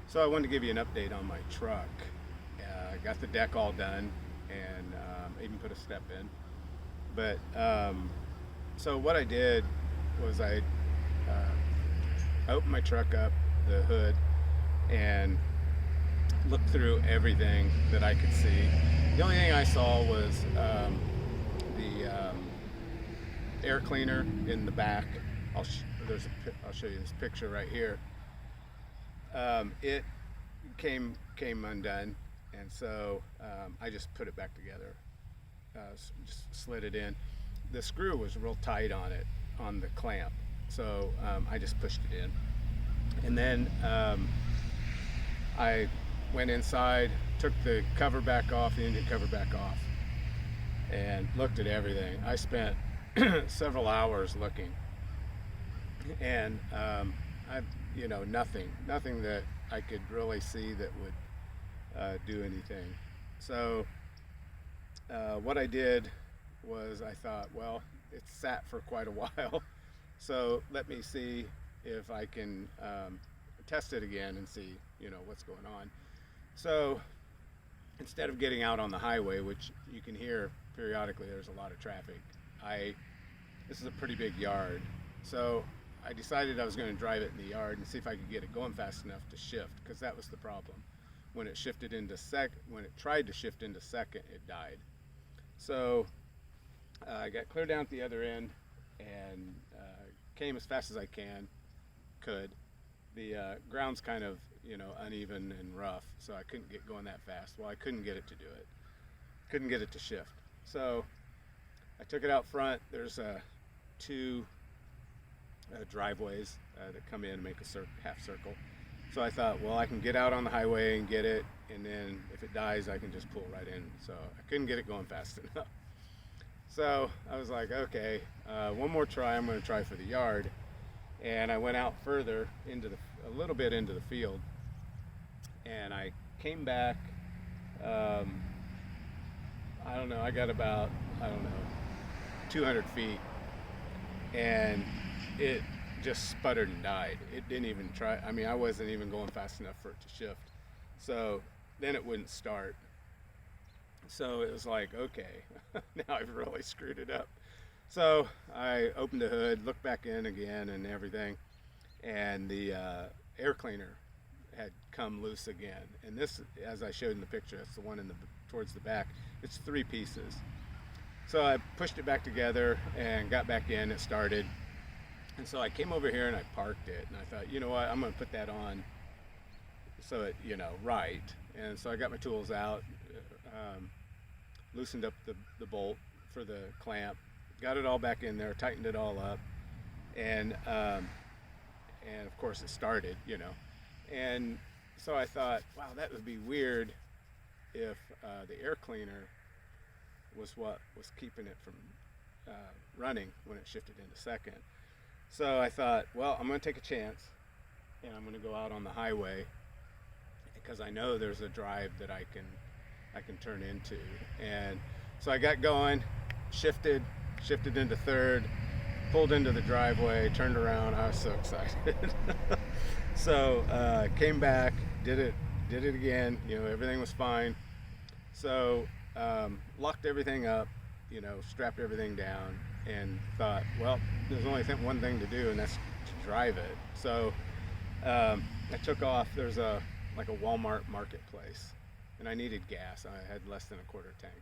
So I wanted to give you an update on my truck. I got the deck all done and even put a step in. But so what I did was I opened my truck up, the hood, and looked through everything that I could see. The only thing I saw was the air cleaner in the back. I'll show you this picture right here. It came undone, and so I just put it back together. Just slid it in. The screw was real tight on it, on the clamp, so I just pushed it in. And then I went inside, took the cover back off, the engine cover back off, and looked at everything. I spent several hours looking, and nothing that I could really see that would do anything. So what I did was I thought, well, it's sat for quite a while, so let me see if I can test it again and see, what's going on. So instead of getting out on the highway, which you can hear periodically, there's a lot of traffic. This is a pretty big yard, so I decided I was going to drive it in the yard and see if I could get it going fast enough to shift, because that was the problem. When it tried to shift into second, it died. So I got clear down at the other end and came as fast as I could. The ground's kind of uneven and rough, so I couldn't get going that fast. Well, I couldn't get it to do it. Couldn't get it to shift. So I took it out front. There's two driveways that come in and make a half circle. So I thought, well, I can get out on the highway and get it, and then if it dies, I can just pull right in. So I couldn't get it going fast enough. So I was like, okay, one more try. I'm going to try for the yard. And I went out further a little bit into the field, and I came back. I got about 200 feet, and it just sputtered and died. It didn't even try. I mean, I wasn't even going fast enough for it to shift. So then it wouldn't start. So it was like, okay, now I've really screwed it up. So I opened the hood, looked back in again and everything, and the air cleaner had come loose again. And this, as I showed in the picture, that's the one towards the back. It's 3 pieces. So I pushed it back together and got back in. It started. And so I came over here and I parked it, and I thought, you know what, I'm going to put that on so it, right. And so I got my tools out, loosened up the bolt for the clamp, got it all back in there, tightened it all up, and of course it started, And so I thought, wow, that would be weird if the air cleaner was what was keeping it from running when it shifted into second. So I thought, well, I'm going to take a chance, and I'm going to go out on the highway, because I know there's a drive that I can turn into. And so I got going, shifted into third, pulled into the driveway, turned around. I was so excited. So came back, did it again. Everything was fine. So locked everything up, strapped everything down, and thought, well, there's only one thing to do, and that's to drive it. So I took off. There's a Walmart marketplace, and I needed gas. I had less than a quarter tank.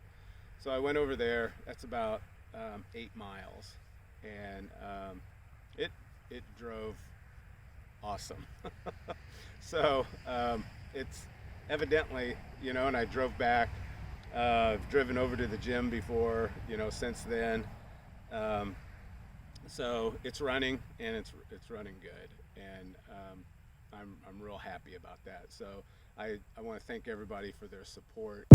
So I went over there. That's about 8 miles, and it drove awesome. So it's evidently, and I drove back. I've driven over to the gym before, since then. So it's running, and it's running good, and I'm real happy about that. So I want to thank everybody for their support.